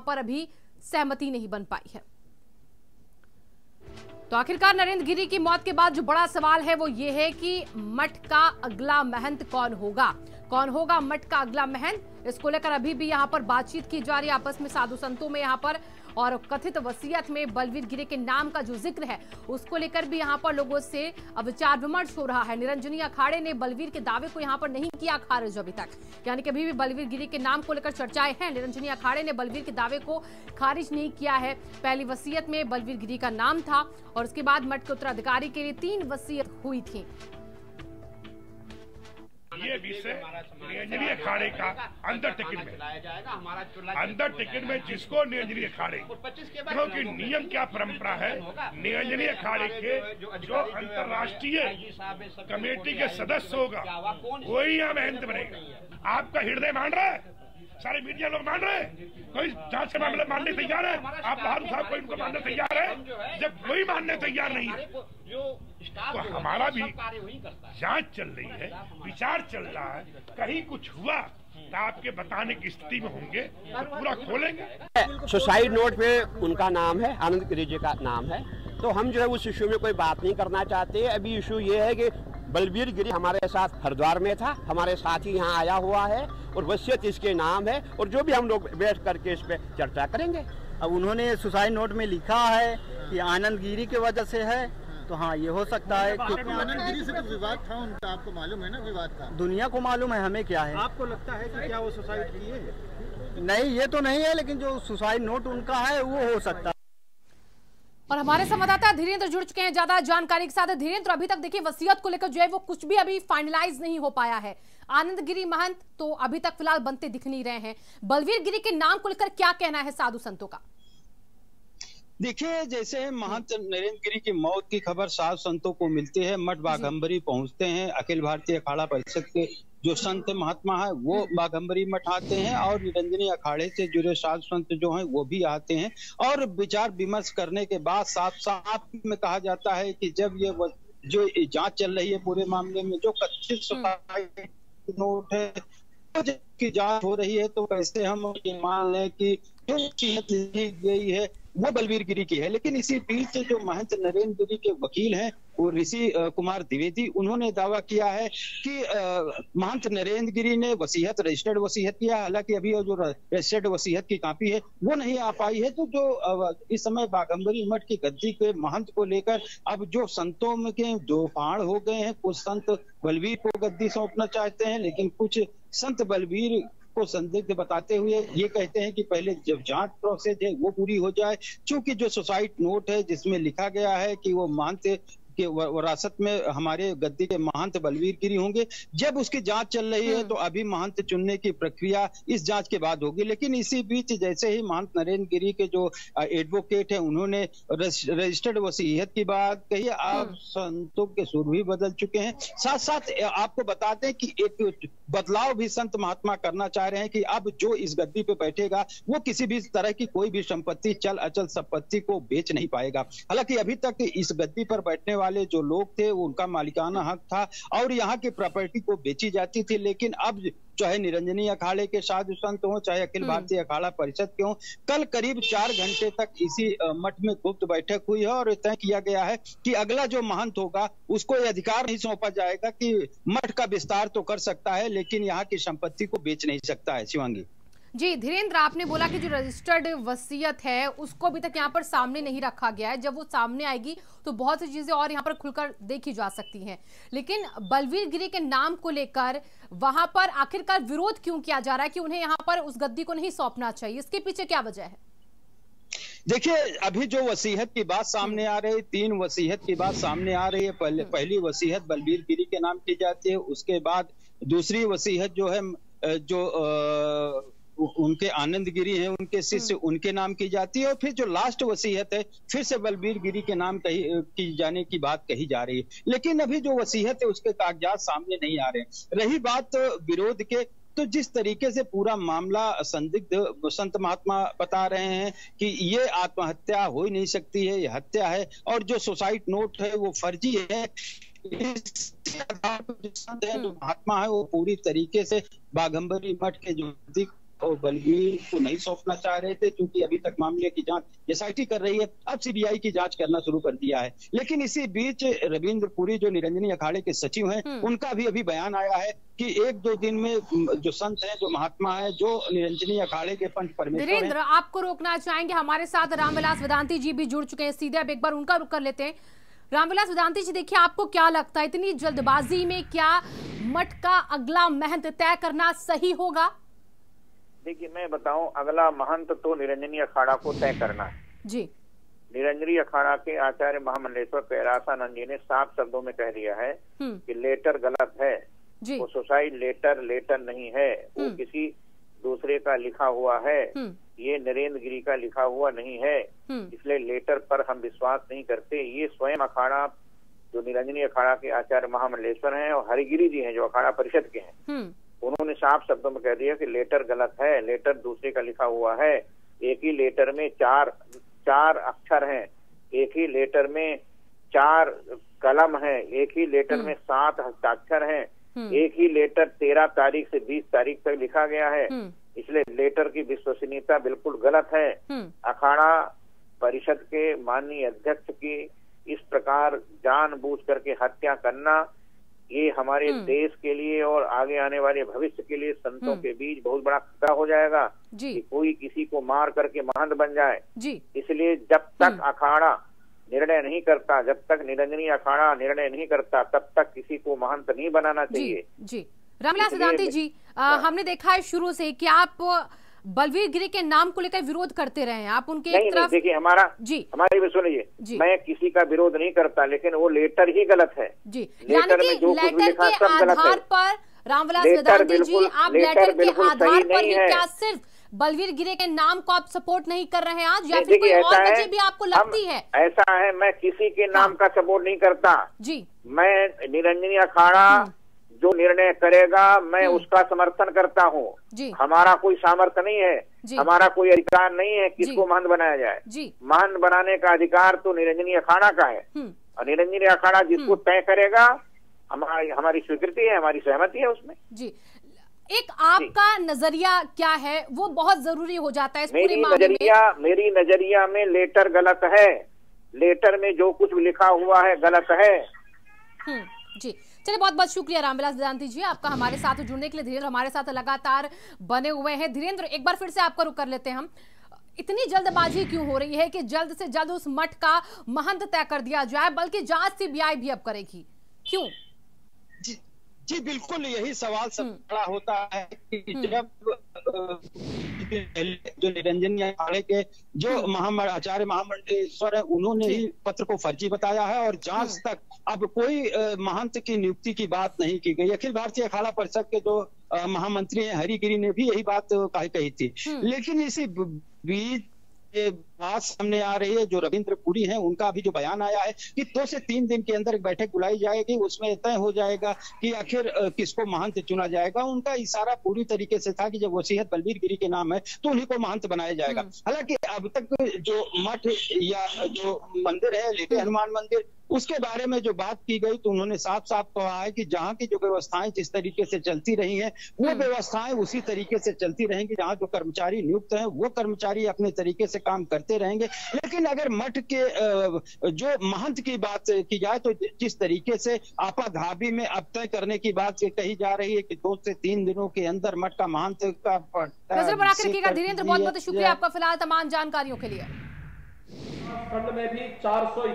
पर अभी सहमति नहीं बन पाई है। तो आखिरकार नरेंद्र गिरी की मौत के बाद जो बड़ा सवाल है वो ये है कि मठ का अगला महंत कौन होगा, कौन होगा मठ का अगला महंत। इसको लेकर अभी भी यहाँ पर बातचीत की जा रही है आपस में साधु संतों में यहाँ पर, और कथित वसीयत में बलवीर गिरी के नाम का जो जिक्र है उसको लेकर भी यहाँ पर लोगों से विचार विमर्श हो रहा है। निरंजनी अखाड़े ने बलवीर के दावे को यहाँ पर नहीं किया खारिज अभी तक, यानी कि अभी भी बलवीर गिरी के नाम को लेकर चर्चाएं हैं। निरंजनी अखाड़े ने बलवीर के दावे को खारिज नहीं किया है। पहली वसीयत में बलवीर गिरी का नाम था और उसके बाद मठ के उत्तराधिकारी के लिए 3 वसीयत हुई थी। ये विषय निरंजनी अखाड़े का अंदर टिकट में जिसको निरंजनी अखाड़े, क्योंकि नियम क्या परंपरा है, निरंजनी अखाड़े के जो अंतर्राष्ट्रीय कमेटी के सदस्य होगा वही यहाँ महंत बनेगा। आपका हृदय मान रहा है, सारे मीडिया लोग मान रहे हैं, कोई जांच के मामले मानने तैयार है, आप बहादुर साहब कोई उनको मानने तैयार है। जब कोई मानने तैयार नहीं है तो हमारा भी जांच चल रही है, विचार चल रहा है, कहीं कुछ हुआ तो आपके बताने की स्थिति में होंगे तो पूरा खोलेंगे। सुसाइड नोट पे उनका नाम है, आनंद गिरी जी का नाम है, तो हम जो है उस इशू में कोई बात नहीं करना चाहते। अभी इशू ये है कि बलवीर गिरी हमारे साथ हरिद्वार में था, हमारे साथ ही यहाँ आया हुआ है और वसीयत इसके नाम है, और जो भी हम लोग बैठ करके इस पे चर्चा करेंगे। अब उन्होंने सुसाइड नोट में लिखा है कि आनंद गिरी की वजह से है, तो हाँ ये हो सकता है कि आनंद गिरी से तो विवाद था उनका, आपको मालूम है ना विवाद था। दुनिया को मालूम है, हमें क्या है। आपको लगता है कि क्या वो सुसाइड किए? नहीं, ये तो नहीं है, लेकिन जो सुसाइड नोट उनका है वो हो सकता है। और हमारे संवाददाता धीरेन्द्र जुड़ चुके हैं ज्यादा जानकारी के साथ। धीरेन्द्र, अभी तक देखिए वसीयत को लेकर जो है वो कुछ भी अभी फाइनलाइज नहीं हो पाया है। आनंद गिरी महंत तो अभी तक फिलहाल बनते दिख नहीं रहे हैं। बलवीर गिरी के नाम को लेकर क्या कहना है साधु संतों का? देखिए, जैसे महंत नरेंद्र गिरी की मौत की खबर साधु संतों को मिलती है, मठ बाघंबरी पहुंचते हैं, अखिल भारतीय अखाड़ा परिषद के जो संत महात्मा है वो बाघंबरी मठ आते हैं और निरंजनी अखाड़े से जुड़े साधु संत जो हैं वो भी आते हैं, और विचार विमर्श करने के बाद साफ साफ में कहा जाता है कि जब ये जो जांच चल रही है पूरे मामले में, जो कथित सुसाइड नोट है की जांच हो रही है, तो कैसे हम ये मान लें कि जो वसीयत लिखी गई है वो बलवीर गिरी की है। लेकिन इसी बीच जो महंत नरेंद्र गिरी के वकील हैं वो ऋषि कुमार द्विवेदी, उन्होंने दावा किया है कि महंत नरेंद्र गिरी ने वसीयत रजिस्टर्ड वसीयत किया, हालांकि अभी जो रजिस्टर्ड वसीयत की कॉपी है वो नहीं आ पाई है। तो जो इस समय बाघंबरी मठ की गद्दी के महंत को लेकर अब जो संतों में के दो पहाड़ हो गए हैं, कुछ संत बलवीर को गद्दी सौंपना चाहते हैं, लेकिन कुछ संत बलवीर को संदिग्ध बताते हुए ये कहते हैं कि पहले जब जांच प्रोसेस है वो पूरी हो जाए, क्योंकि जो सुसाइड नोट है जिसमें लिखा गया है कि वो महंत के विरासत में हमारे गद्दी के महंत बलवीर गिरी होंगे, जब उसकी जांच चल रही है तो अभी महंत चुनने की प्रक्रिया इस जांच के बाद होगी। लेकिन इसी बीच जैसे ही महंत नरेंद्र गिरी के जो एडवोकेट है उन्होंने रजिस्टर्ड वसीयत की बात कही, आप संतों के सुर भी बदल चुके हैं। साथ साथ आपको बता दें कि एक बदलाव भी संत महात्मा करना चाह रहे हैं कि अब जो इस गद्दी पे बैठेगा वो किसी भी तरह की कोई भी संपत्ति, चल अचल संपत्ति को बेच नहीं पाएगा। हालांकि अभी तक इस गद्दी पर बैठने वाले जो लोग थे उनका मालिकाना हक था और यहाँ की प्रॉपर्टी को बेची जाती थी, लेकिन अब चाहे निरंजनी अखाड़े के साधु संत हो, चाहे अखिल भारतीय अखाड़ा परिषद के हो, कल करीब 4 घंटे तक इसी मठ में गुप्त बैठक हुई है और तय किया गया है कि अगला जो महंत होगा उसको ये अधिकार नहीं सौंपा जाएगा कि मठ का विस्तार तो कर सकता है लेकिन यहाँ की संपत्ति को बेच नहीं सकता है। शिवांगी जी, धीरेन्द्र, आपने बोला कि जो रजिस्टर्ड वसीयत है उसको अभी तक यहाँ पर सामने नहीं रखा गया है। जब वो सामने आएगी तो बहुत सी चीजें और यहाँ पर खुलकर देखी जा सकती हैं। लेकिन बलवीर गिरी के नाम को लेकर वहां पर आखिरकार विरोध क्यों किया जा रहा है कि उन्हें यहाँ पर उस गद्दी को नहीं सौंपना चाहिए? इसके पीछे क्या वजह है? देखिए, अभी जो वसीयत की बात सामने आ रही है, 3 वसीयत की बात सामने आ रही है। पहली वसीयत बलवीर गिरी के नाम की जाती है, उसके बाद दूसरी वसीयत जो है जो उनके आनंद गिरी हैं उनके शिष्य उनके नाम की जाती है, और फिर जो लास्ट वसीयत है फिर से बलवीर गिरी के नाम की जाने की बात कही जा रही है। लेकिन अभी जो वसीयत है उसके कागजात सामने नहीं आ रहे हैं। रही बात विरोध के, तो जिस तरीके से पूरा मामला संदिग्ध संत महात्मा बता रहे हैं कि ये आत्महत्या हो ही नहीं सकती है, ये हत्या है, और जो सुसाइड नोट है वो फर्जी है, जो महात्मा है वो पूरी तरीके से बाघंबरी मठ के जो बलबीर को नहीं सौंपना चाह रहे थे, क्योंकि अभी तक मामले की जांच एसआईटी कर रही है। अब सीबीआई की जांच करना शुरू कर दिया है। लेकिन इसी बीच रविंद्र पुरी जो निरंजनी अखाड़े के सचिव हैं, उनका भी अभी बयान आया है कि 1-2 दिन में जो संत हैं, जो महात्मा है, जो निरंजनी अखाड़े के पंच परमेश्वर हैं। धीरेन्द्र, आपको रोकना चाहेंगे, हमारे साथ रामविलास वेदांती जी भी जुड़ चुके हैं सीधे, अब एक बार उनका रुख कर लेते हैं। रामविलास वेदांती जी, देखिए आपको क्या लगता है, इतनी जल्दबाजी में क्या मठ का अगला महंत तय करना सही होगा? देखिए मैं बताऊं, अगला महंत तो निरंजनी अखाड़ा को तय करना है जी। निरंजनी अखाड़ा के आचार्य महामंडलेश्वर कैलासानंद जी ने साफ शब्दों में कह दिया है कि लेटर गलत है जी। वो सुसाइड लेटर नहीं है, वो किसी दूसरे का लिखा हुआ है, ये नरेंद्र गिरी का लिखा हुआ नहीं है, इसलिए लेटर पर हम विश्वास नहीं करते। ये स्वयं अखाड़ा जो निरंजनी अखाड़ा के आचार्य महामंडलेश्वर हैं और हरिगिरी जी हैं जो अखाड़ा परिषद के हैं, उन्होंने साफ शब्दों में कह दिया कि लेटर गलत है, लेटर दूसरे का लिखा हुआ है। एक ही लेटर में चार अक्षर हैं, एक ही लेटर में 4 कलम है, एक ही लेटर में 7 हस्ताक्षर हैं, एक ही लेटर 13 तारीख से 20 तारीख तक लिखा गया है, इसलिए लेटर की विश्वसनीयता बिल्कुल गलत है। अखाड़ा परिषद के माननीय अध्यक्ष की इस प्रकार जानबूझ करके हत्या करना, ये हमारे देश के लिए और आगे आने वाले भविष्य के लिए संतों के बीच बहुत बड़ा खतरा हो जाएगा कि कोई किसी को मार करके महंत बन जाए जी। इसलिए जब तक अखाड़ा निर्णय नहीं करता, जब तक निरंजनी अखाड़ा निर्णय नहीं करता, तब तक किसी को महंत नहीं बनाना चाहिए जी। रामविलास वेदांती जी, हमने देखा है शुरू से कि आप बलबीर गिरी के नाम को लेकर विरोध करते रहे हैं, आप उनके एक तरफ। देखिए हमारी भी सुनिए, मैं किसी का विरोध नहीं करता, लेकिन वो लेटर ही गलत है जी। यानी कि लेटर के आधार पर रामविलास वेदांती जी, आप लेटर के आधार पर ही क्या सिर्फ बलबीर गिरी के नाम को आप सपोर्ट नहीं कर रहे हैं आज, या फिर कोई और वजह भी आपको लगती है? ऐसा है, मैं किसी के नाम का सपोर्ट नहीं करता जी। मैं निरंजनी अखाड़ा जो निर्णय करेगा मैं उसका समर्थन करता हूँ। हमारा कोई सामर्थ्य नहीं है, हमारा कोई अधिकार नहीं है किसको महंत बनाया जाए। महंत बनाने का अधिकार तो निरंजनी अखाड़ा का है, और निरंजनी अखाड़ा जिसको तय करेगा हमारी स्वीकृति है, हमारी सहमति है उसमें जी। एक आपका नजरिया क्या है, वो बहुत जरूरी हो जाता है इस पूरे मामले में। मेरी नजरिया में लेटर गलत है, लेटर में जो कुछ लिखा हुआ है गलत है जी। चलिए, बहुत बहुत शुक्रिया रामविलास वेदांती जी आपका हमारे साथ जुड़ने के लिए। धीरेन्द्र हमारे साथ लगातार बने हुए हैं। धीरेन्द्र, एक बार फिर से आपका रुख कर लेते हैं हम, इतनी जल्दबाजी क्यों हो रही है कि जल्द से जल्द उस मठ का महंत तय कर दिया जाए, बल्कि जांच सीबीआई भी अब करेगी, क्यों? जी बिल्कुल, यही सवाल सब खड़ा होता है कि जब जो निरंजनी अखाड़े के जो आचार्य महामंडलेश्वर है, उन्होंने ही पत्र को फर्जी बताया है और जांच तक अब कोई महंत की नियुक्ति की बात नहीं की गई। अखिल भारतीय अखाड़ा परिषद के जो महामंत्री हैं हरिगिरी ने भी यही बात कही थी। लेकिन इसी बीच बात सामने आ रही है, जो रविंद्र पुरी हैं उनका अभी जो बयान आया है कि 2 से 3 दिन के अंदर एक बैठक बुलाई जाएगी, उसमें तय हो जाएगा कि आखिर किसको महंत चुना जाएगा। उनका इशारा पूरी तरीके से था कि जब वसीयत बलबीर गिरी के नाम है तो उन्हीं को महंत बनाया जाएगा। हालांकि अब तक जो मठ या जो मंदिर है लेटे हनुमान मंदिर, उसके बारे में जो बात की गई तो उन्होंने साफ साफ कहा है कि जहाँ की जो व्यवस्थाएं जिस तरीके से चलती रही हैं वो व्यवस्थाएं उसी तरीके से चलती रहेंगी। जहाँ जो कर्मचारी नियुक्त हैं वो कर्मचारी अपने तरीके से काम करते रहेंगे। लेकिन अगर मठ के जो महंत की बात की जाए तो जिस तरीके से आपाधापी में अब तय करने की बात कही जा रही है कि 2 से 3 दिनों के अंदर मठ का महंत का नजर बना के रखिएगा। धीरेन्द्र, बहुत बहुत शुक्रिया आपका फिलहाल तमाम जानकारियों के लिए। खंड में भी 400